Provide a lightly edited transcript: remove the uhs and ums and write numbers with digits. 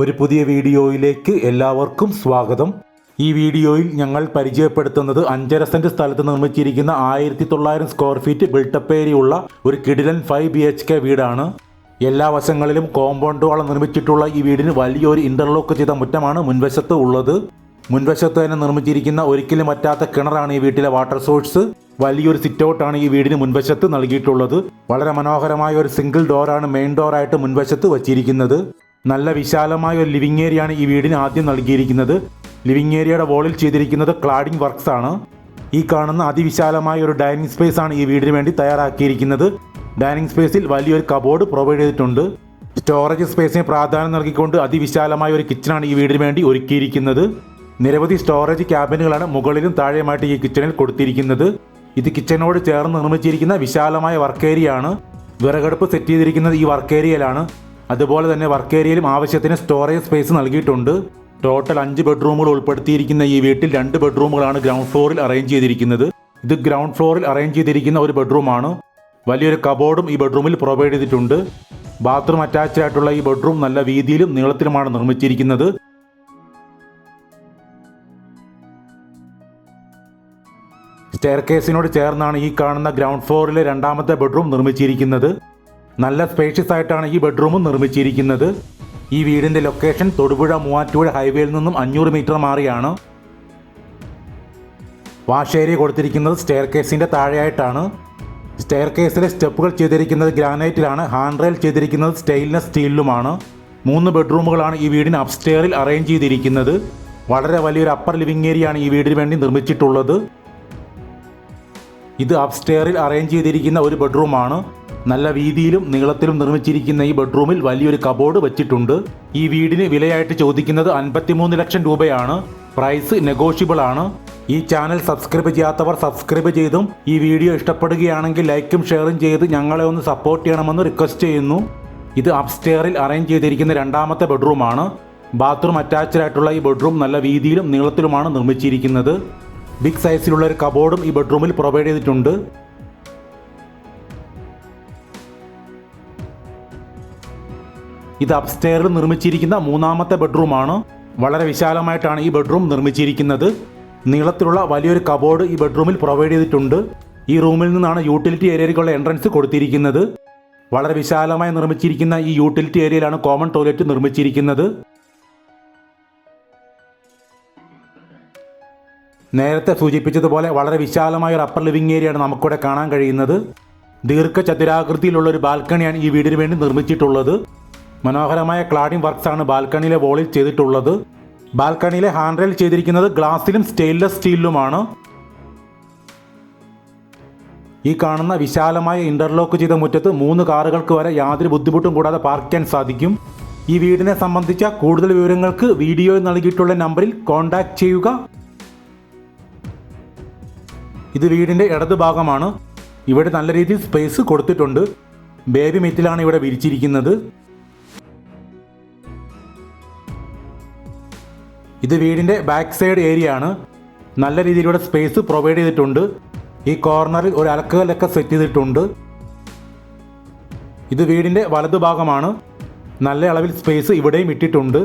ഒരു പുതിയ വീഡിയോയിലേക്ക് എല്ലാവർക്കും സ്വാഗതം. ഈ വീഡിയോയിൽ ഞങ്ങൾ പരിചയപ്പെടുത്തുന്നത് 5.5 സെന്റ് സ്ഥലത്ത് നിർമ്മിച്ചിരിക്കുന്ന 1900 സ്ക്വയർ ഫീറ്റ് ബിൽട്ടപ്പ് ഏരിയയുള്ള ഒരു കിടിലൻ 5 BHK വീടാണ്. എല്ലാ വശങ്ങളിലും കോമ്പൗണ്ട് വാൾ നിർമ്മിച്ചിട്ടുള്ള ഈ വീടിന് വലിയൊരു ഇന്റർലോക്ക് ചെയ്ത മുറ്റമാണ് മുൻവശത്ത് ഉള്ളത്. മുൻവശത്ത് തന്നെ നിർമ്മിച്ചിരിക്കുന്ന ഒരിക്കലും പറ്റാത്ത കിണറാണ് ഈ വീട്ടിലെ വാട്ടർ സോഴ്സ്. വലിയൊരു സിറ്റ് ഔട്ടാണ് ഈ വീടിന് മുൻവശത്ത് നൽകിയിട്ടുള്ളത്. വളരെ മനോഹരമായ ഒരു സിംഗിൾ ഡോറാണ് മെയിൻ ഡോറായിട്ട് മുൻവശത്ത് വച്ചിരിക്കുന്നത്. നല്ല വിശാലമായ ഒരു ലിവിംഗ് ഏരിയ ആണ് ഈ വീടിന് ആദ്യം നൽകിയിരിക്കുന്നത്. ലിവിംഗ് ഏരിയയുടെ വോളിൽ ചെയ്തിരിക്കുന്നത് ക്ലാഡിംഗ് വർക്ക്സ് ആണ്. ഈ കാണുന്ന അതിവിശാലമായ ഒരു ഡൈനിങ് സ്പേസ് ആണ് ഈ വീടിന് വേണ്ടി തയ്യാറാക്കിയിരിക്കുന്നത്. ഡൈനിങ് സ്പേസിൽ വലിയൊരു കബോർഡ് പ്രൊവൈഡ് ചെയ്തിട്ടുണ്ട്. സ്റ്റോറേജ് സ്പേസിന് പ്രാധാന്യം നൽകിക്കൊണ്ട് അതിവിശാലമായ ഒരു കിച്ചണാണ് ഈ വീടിന് വേണ്ടി ഒരുക്കിയിരിക്കുന്നത്. നിരവധി സ്റ്റോറേജ് ക്യാബിനുകളാണ് മുകളിലും താഴെയുമായിട്ട് ഈ കിച്ചണിൽ കൊടുത്തിരിക്കുന്നത്. ഇത് കിച്ചനോട് ചേർന്ന് നിർമ്മിച്ചിരിക്കുന്ന വിശാലമായ വർക്ക് ഏരിയ ആണ്. വിറകടുപ്പ് സെറ്റ് ചെയ്തിരിക്കുന്നത് ഈ വർക്ക് ഏരിയയിലാണ്. അതുപോലെ തന്നെ വർക്ക് ഏരിയയിലും ആവശ്യത്തിന് സ്റ്റോറേജ് സ്പേസ് നൽകിയിട്ടുണ്ട്. ടോട്ടൽ 5 ബെഡ്റൂമുകൾ ഉൾപ്പെടുത്തിയിരിക്കുന്ന ഈ വീട്ടിൽ 2 ബെഡ്റൂമുകളാണ് ഗ്രൗണ്ട് ഫ്ലോറിൽ അറേഞ്ച് ചെയ്തിരിക്കുന്നത്. ഇത് ഗ്രൗണ്ട് ഫ്ലോറിൽ അറേഞ്ച് ചെയ്തിരിക്കുന്ന ഒരു ബെഡ്റൂമാണ്. വലിയൊരു കബോർഡും ഈ ബെഡ്റൂമിൽ പ്രൊവൈഡ് ചെയ്തിട്ടുണ്ട്. ബാത്റൂം അറ്റാച്ച്ഡ് ആയിട്ടുള്ള ഈ ബെഡ്റൂം നല്ല വീതിയിലും നീളത്തിലുമാണ് നിർമ്മിച്ചിരിക്കുന്നത്. സ്റ്റെയർകേസിനോട് ചേർന്നാണ് ഈ കാണുന്ന ഗ്രൗണ്ട് ഫ്ലോറിലെ 2ാമത്തെ ബെഡ്റൂം നിർമ്മിച്ചിരിക്കുന്നത്. നല്ല സ്പേഷ്യസ് ആയിട്ടാണ് ഈ ബെഡ്റൂമും നിർമ്മിച്ചിരിക്കുന്നത്. ഈ വീടിന്റെ ലൊക്കേഷൻ തൊടുപുഴ മൂവാറ്റുപുഴ ഹൈവേയിൽ നിന്നും 500 മീറ്റർ മാറിയാണ്. വാഷ് ഏരിയ കൊടുത്തിരിക്കുന്നത് സ്റ്റെയർകേസിന്റെ താഴെയായിട്ടാണ്. സ്റ്റെയർകേസിലെ സ്റ്റെപ്പുകൾ ചെയ്തിരിക്കുന്നത് ഗ്രാനൈറ്റിലാണ്. ഹാൻഡ് റെയിൽ ചെയ്തിരിക്കുന്നത് സ്റ്റെയിൻലെസ് സ്റ്റീലിലുമാണ്. 3 ബെഡ്റൂമുകളാണ് ഈ വീടിന് അപ്സ്റ്റെയറിൽ അറേഞ്ച് ചെയ്തിരിക്കുന്നത്. വളരെ വലിയൊരു അപ്പർ ലിവിംഗ് ഏരിയ ആണ് ഈ വീടിന് വേണ്ടി നിർമ്മിച്ചിട്ടുള്ളത്. ഇത് അപ്സ്റ്റെയറിൽ അറേഞ്ച് ചെയ്തിരിക്കുന്ന ഒരു ബെഡ്റൂമാണ്. നല്ല വീതിയിലും നീളത്തിലും നിർമ്മിച്ചിരിക്കുന്ന ഈ ബെഡ്റൂമിൽ വലിയൊരു കബോർഡ് വെച്ചിട്ടുണ്ട്. ഈ വീടിന് വിലയായിട്ട് ചോദിക്കുന്നത് 53 ലക്ഷം രൂപയാണ്. പ്രൈസ് നെഗോഷ്യബിൾ ആണ്. ഈ ചാനൽ സബ്സ്ക്രൈബ് ചെയ്യാത്തവർ സബ്സ്ക്രൈബ് ചെയ്തും ഈ വീഡിയോ ഇഷ്ടപ്പെടുകയാണെങ്കിൽ ലൈക്കും ഷെയറും ചെയ്ത് ഞങ്ങളെ ഒന്ന് സപ്പോർട്ട് ചെയ്യണമെന്ന് റിക്വസ്റ്റ് ചെയ്യുന്നു. ഇത് അപ്സ്റ്റെയറിൽ അറേഞ്ച് ചെയ്തിരിക്കുന്ന 2ാമത്തെ ബെഡ്റൂമാണ്. ബാത്റൂം അറ്റാച്ച്ഡ് ആയിട്ടുള്ള ഈ ബെഡ്റൂം നല്ല വീതിയിലും നീളത്തിലുമാണ് നിർമ്മിച്ചിരിക്കുന്നത്. ബിഗ് സൈസിലുള്ള ഒരു കബോർഡും ഈ ബെഡ്റൂമിൽ പ്രൊവൈഡ് ചെയ്തിട്ടുണ്ട്. ഇത് അപ്സ്റ്റെയറിൽ നിർമ്മിച്ചിരിക്കുന്ന 3ാമത്തെ ബെഡ്റൂമാണ്. വളരെ വിശാലമായിട്ടാണ് ഈ ബെഡ്റൂം നിർമ്മിച്ചിരിക്കുന്നത്. നീളത്തിലുള്ള വലിയൊരു കബോർഡ് ഈ ബെഡ്റൂമിൽ പ്രൊവൈഡ് ചെയ്തിട്ടുണ്ട്. ഈ റൂമിൽ നിന്നാണ് യൂട്ടിലിറ്റി ഏരിയയിലേക്കുള്ള എൻട്രൻസ് കൊടുത്തിരിക്കുന്നത്. വളരെ വിശാലമായി നിർമ്മിച്ചിരിക്കുന്ന ഈ യൂട്ടിലിറ്റി ഏരിയയിലാണ് കോമൺ ടോയ്ലറ്റ് നിർമ്മിച്ചിരിക്കുന്നത്. നേരത്തെ സൂചിപ്പിച്ചതുപോലെ വളരെ വിശാലമായ ഒരു അപ്പർ ലിവിംഗ് ഏരിയയാണ് നമുക്കിവിടെ കാണാൻ കഴിയുന്നത്. ദീർഘചതുരാകൃതിയിലുള്ള ഒരു ബാൽക്കണിയാണ് ഈ വീടിന് വേണ്ടി നിർമ്മിച്ചിട്ടുള്ളത്. മനോഹരമായ ക്ലാഡിംഗ് വർക്ക്സ് ആണ് ബാൽക്കണിയിലെ വോളിൽ ചെയ്തിട്ടുള്ളത്. ബാൽക്കണിയിലെ ഹാൻഡ് റെയിൽ ചെയ്തിരിക്കുന്നത് ഗ്ലാസിലും സ്റ്റെയിൻലെസ് സ്റ്റീലിലുമാണ്. ഈ കാണുന്ന വിശാലമായ ഇന്റർലോക്ക് ചെയ്ത മുറ്റത്ത് 3 കാറുകൾക്ക് വരെ യാതൊരു ബുദ്ധിമുട്ടും കൂടാതെ പാർക്ക് ചെയ്യാൻ സാധിക്കും. ഈ വീടിനെ സംബന്ധിച്ച കൂടുതൽ വിവരങ്ങൾക്ക് വീഡിയോയിൽ നൽകിയിട്ടുള്ള നമ്പറിൽ കോൺടാക്ട് ചെയ്യുക. ഇത് വീടിന്റെ ഇടതുഭാഗമാണ്. ഇവിടെ നല്ല രീതിയിൽ സ്പേസ് കൊടുത്തിട്ടുണ്ട്. ബേബി മെറ്റിലാണ് ഇവിടെ വിരിച്ചിരിക്കുന്നത്. ഇത് വീടിന്റെ ബാക്ക് സൈഡ് ഏരിയ ആണ്. നല്ല രീതിയിലൂടെ സ്പേസ് പ്രൊവൈഡ് ചെയ്തിട്ടുണ്ട്. ഈ കോർണറിൽ ഒരു അലക്കുകല്ലൊക്കെ സെറ്റ് ചെയ്തിട്ടുണ്ട്. ഇത് വീടിന്റെ വലതുഭാഗമാണ്. നല്ല അളവിൽ സ്പേസ് ഇവിടെയും ഇട്ടിട്ടുണ്ട്.